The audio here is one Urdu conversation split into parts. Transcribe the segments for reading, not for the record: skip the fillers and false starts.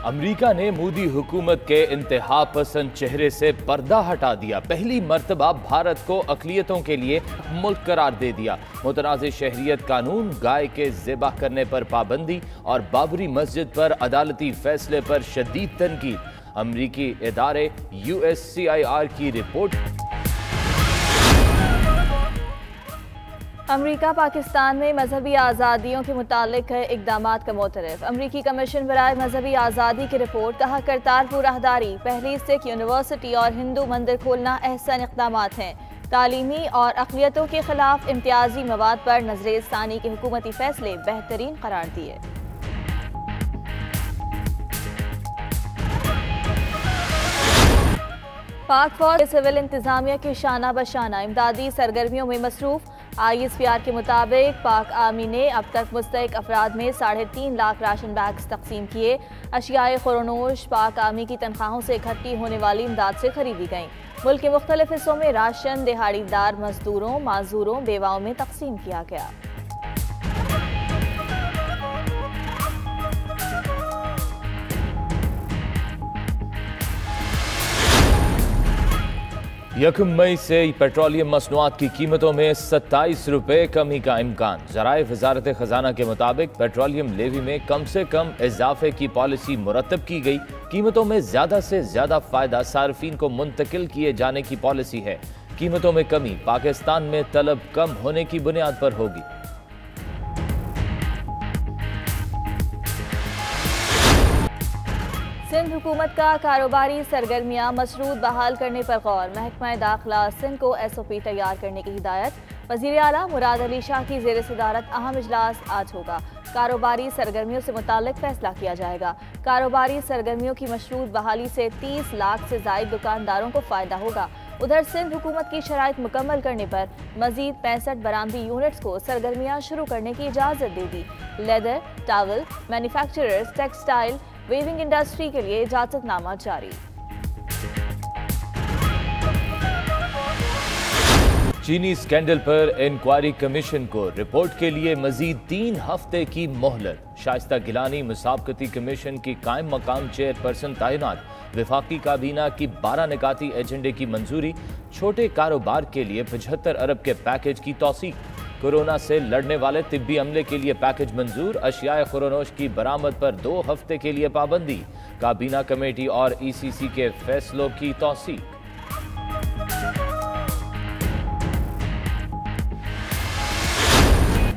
امریکہ نے مودی حکومت کے انتہا پسند چہرے سے پردہ ہٹا دیا۔ پہلی مرتبہ بھارت کو اقلیتوں کے لیے ملک قرار دے دیا۔ متنازع شہریت قانون، گائے کے ذبح کرنے پر پابندی اور بابری مسجد پر عدالتی فیصلے پر شدید تنقید۔ امریکی ادارے USCIR کی رپورٹ۔ امریکہ پاکستان میں مذہبی آزادیوں کے متعلق اقدامات کا معترف۔ امریکی کمیشن برائے مذہبی آزادی کی رپورٹ۔ کہا کرتارپور راہداری، پہلی سکھ یونیورسٹی اور ہندو مندر کھولنا احسن اقدامات ہیں۔ تعلیمی اور اقلیتوں کے خلاف امتیازی مواد پر نظر ثانی کے حکومتی فیصلے بہترین قرار دیے۔ پاک فوج سول انتظامیہ کے شانہ بشانہ امدادی سرگرمیوں میں مصروف۔ ISPR کے مطابق پاک آرمی نے اب تک مستحق افراد میں 3.5 لاکھ راشن بیگز تقسیم کیے۔ اشیاء خورنوش پاک آرمی کی تنخواہوں سے اکٹھی ہونے والی امداد سے خریدی گئیں۔ ملک کے مختلف حصوں میں راشن دہاڑی دار مزدوروں، معذوروں، بیواؤں میں تقسیم کیا گیا۔ یکم مئی سے پیٹرولیم مصنوعات کی قیمتوں میں 27 روپے کمی کا امکان۔ ذرائع وزارت خزانہ کے مطابق پیٹرولیم لیوی میں کم سے کم اضافے کی پالیسی مرتب کی گئی۔ قیمتوں میں زیادہ سے زیادہ فائدہ صارفین کو منتقل کیے جانے کی پالیسی ہے۔ قیمتوں میں کمی پاکستان میں طلب کم ہونے کی بنیاد پر ہوگی۔ سندھ حکومت کا کاروباری سرگرمیاں مشروط بحال کرنے پر غور۔ محکمہ داخلہ سندھ کو SOP تیار کرنے کی ہدایت۔ وزیر اعلیٰ مراد علی شاہ کی زیر صدارت اہم اجلاس آج ہوگا۔ کاروباری سرگرمیوں سے متعلق فیصلہ کیا جائے گا۔ کاروباری سرگرمیوں کی مشروط بحالی سے 30 لاکھ سے زائد دکانداروں کو فائدہ ہوگا۔ ادھر سندھ حکومت کی شرائط مکمل کرنے پر مزید 65 برآمدی یونٹس کو سرگرمیاں شروع کرنے کی اجازت دے دی۔ Leather, towel manufacturers, textile, weaving industry کے لیے اجازت نامہ جاری۔ چینی اسکینڈل پر انکوائری کمیشن کو رپورٹ کے لیے مزید 3 ہفتے کی مہلت۔ شائستہ گیلانی مسابقتی کمیشن کی قائم مقام چیئرپرسن تعینات۔ وفاقی کابینہ کی 12 نکاتی ایجنڈے کی منظوری۔ چھوٹے کاروبار کے لیے 75 ارب کے پیکج کی توثیق۔ کورونا سے لڑنے والے طبی عملے کے لیے پیکج منظور۔ اشیاء خورنوش کی برآمد پر 2 ہفتے کے لیے پابندی۔ کابینہ کمیٹی اور ECC کے فیصلوں کی توثیق۔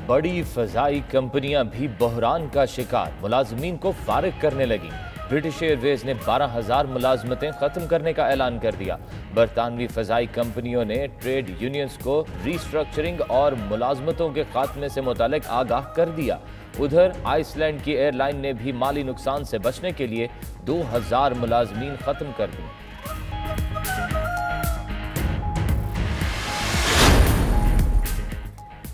بڑی فضائی کمپنیاں بھی بحران کا شکار، ملازمین کو فارغ کرنے لگیں۔ برٹش ایئر ویز نے 12,000 ملازمتیں ختم کرنے کا اعلان کر دیا۔ برطانوی فضائی کمپنیوں نے ٹریڈ یونینز کو ری اسٹرکچرنگ اور ملازمتوں کے خاتمے سے متعلق آگاہ کر دیا۔ ادھر آئس لینڈ کی ایئر لائن نے بھی مالی نقصان سے بچنے کے لیے 2,000 ملازمین ختم کر دیں۔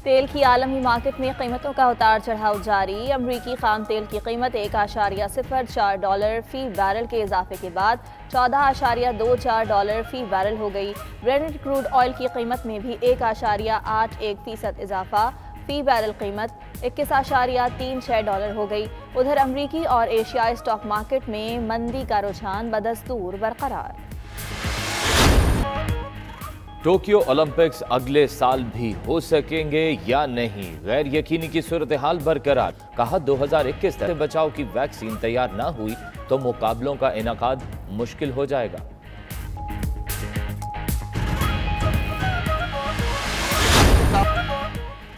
تیل کی عالمی مارکیٹ میں قیمتوں کا اتار چڑھاؤ جاری۔ امریکی خام تیل کی قیمت $1.04 فی بیرل کے اضافے کے بعد $14.24 فی بیرل ہو گئی۔ برینٹ کروڈ آئل کی قیمت میں بھی 1.81% اضافہ، فی بیرل قیمت $21.36 ہو گئی۔ ادھر امریکی اور ایشیائی اسٹاک مارکیٹ میں مندی کا رجحان بدستور برقرار۔ ٹوکیو اولمپکس اگلے سال بھی ہو سکیں گے یا نہیں، غیر یقینی کی صورتحال برقرار۔ کہا 2021 تک بچاؤ کی ویکسین تیار نہ ہوئی تو مقابلوں کا انعقاد مشکل ہو جائے گا۔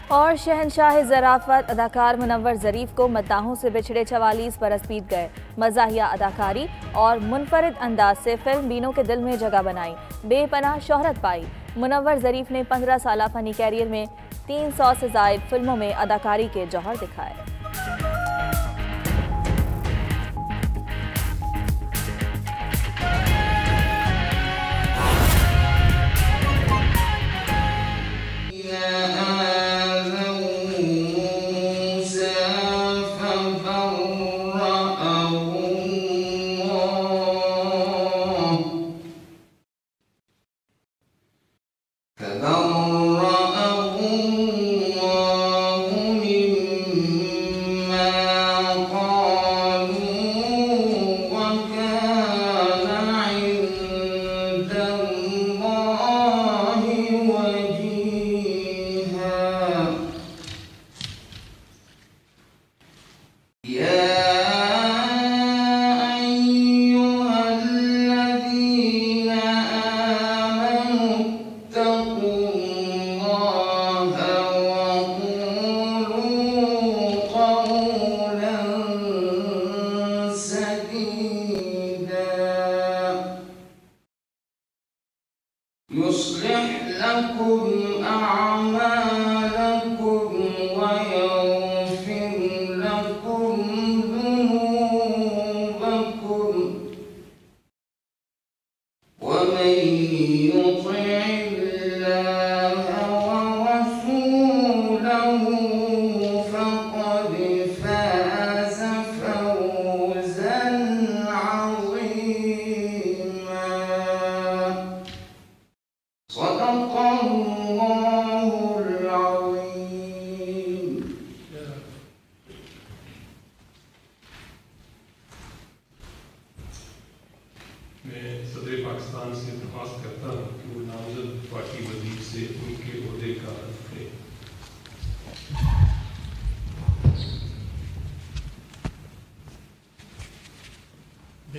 اور شہنشاہ ظرافت اداکار منور ظریف کو مداحوں سے بچھڑے 44 برس بیت گئے۔ مزاحیہ اداکاری اور منفرد انداز سے فلم بینوں کے دل میں جگہ بنائی، بے پناہ شہرت پائی۔ منور ظریف نے 15 سالہ فنی کیریئر میں 300 سے زائد فلموں میں اداکاری کے جوہر دکھائے۔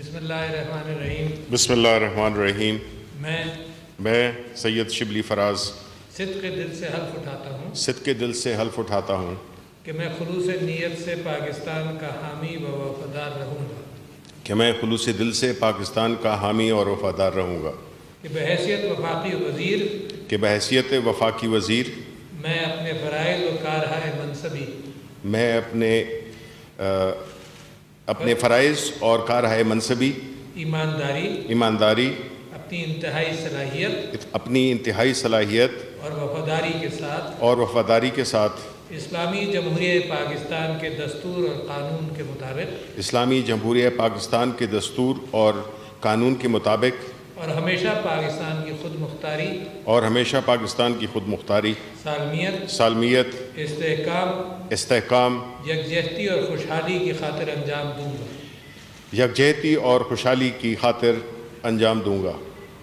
بسم اللہ الرحمن الرحیم. بسم اللہ الرحمن الرحیم. میں سید شبلی فراز صدق دل سے حلف اٹھاتا ہوں صدق دل سے حلف اٹھاتا ہوں کہ میں خلوص نیت سے پاکستان کا حامی و وفادار رہوں گا. کہ میں خلوص دل سے پاکستان کا حامی اور وفادار رہوں گا. کہ بحیثیت وفاقی وزیر کہ بحیثیت وفاقی وزیر میں اپنے فرائض و کارہائے منصبی میں اپنے فرائض اور کارہائے منصبی ایمانداری اپنی انتہائی صلاحیت اور وفاداری کے ساتھ اسلامی جمہوریہ پاکستان کے دستور اور قانون کے مطابق اسلامی جمہوریہ پاکستان کے دستور اور قانون کے مطابق اور ہمیشہ پاکستان کی خود مختاری سالمیت استحکام یکجہتی اور خوشحالی کی خاطر انجام دوں گا. یکجہتی اور خوشحالی کی خاطر انجام دوں گا.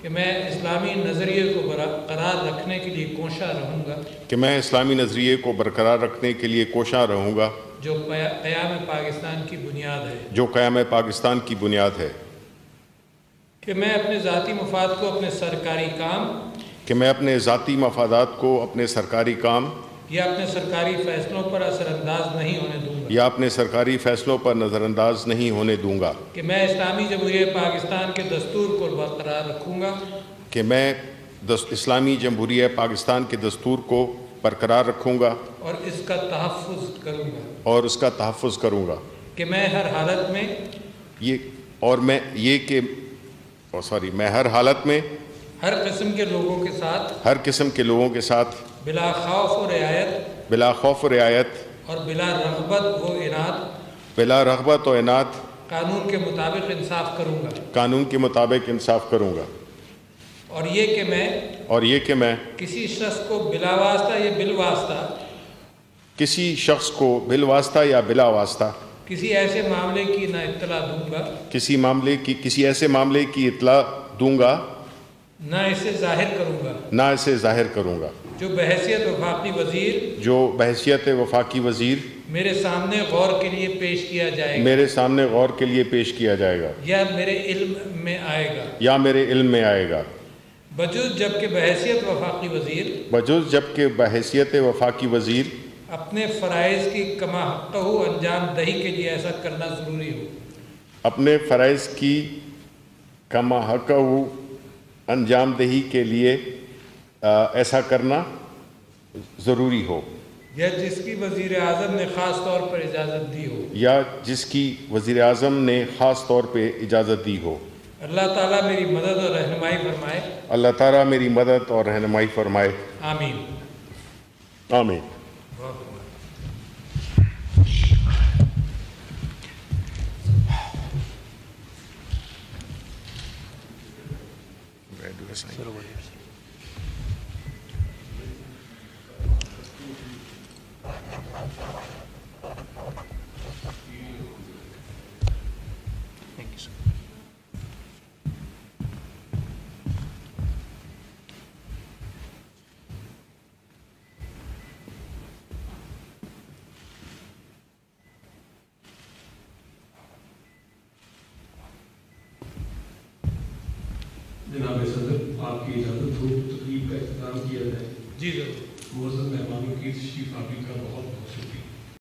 کہ میں اسلامی نظریے کو برقرار رکھنے کے لیے کوشاں رہوں گا. کہ میں اسلامی نظریے کو برقرار رکھنے کے لیے کوشاں رہوں گا. جو قیام پاکستان کی بنیاد ہے. جو قیام پاکستان کی بنیاد ہے. کہ میں اپنے ذاتی مفاد کو اپنے سرکاری کام کہ میں اپنے ذاتی مفادات کو اپنے سرکاری کام یا اپنے سرکاری فیصلوں پر اثر انداز نہیں ہونے دوں گا. یا اپنے سرکاری فیصلوں پر نظر انداز نہیں ہونے دوں گا. کہ میں اسلامی جمہوریہ پاکستان کے دستور کو برقرار رکھوں گا. کہ میں اسلامی جمہوریہ پاکستان کے دستور کو برقرار رکھوں گا اور اس کا تحفظ کروں گا. کہ میں ہر حالت میں میں ہر حالت میں ہر قسم کے لوگوں کے ساتھ بلا خوف و رعایت اور بلا رغبت و عناد قانون کے مطابق انصاف کروں گا. اور یہ کہ میں کسی شخص کو بالواسطہ یا بلا واسطہ کسی ایسے معاملے کی نہ اطلاع دوں گا. کسی ایسے معاملے کی اطلاع دوں گا. نہ اسے ظاہر کروں گا. جو بحیثیت وفاقی وزیر میرے سامنے غور کے لیے پیش کیا جائے گا. یا میرے علم میں آئے گا. بجز جب کہ بحیثیت وفاقی وزیر اپنے فرائض کی کما حقہ انجام دہی کے لیے ایسا کرنا ضروری ہو. اپنے فرائض کی کما حقہ انجام دہی کے لیے ایسا کرنا ضروری ہو. یا جس کی وزیر اعظم نے خاص طور پر اجازت دی ہو. یا جس کی وزیر اعظم نے خاص طور پہ اجازت دی ہو. اللہ تعالیٰ میری مدد اور رہنمائی فرمائے. اللہ تعالیٰ میری مدد اور رہنمائی فرمائے. آمین. آمین. جناب صدر، آپ کی اجازت ہو تقریب کا اختتام کیا جائے. جی ضرور. معزز مہمانوں کی تشریف آوری کا بہت بہت شکریہ.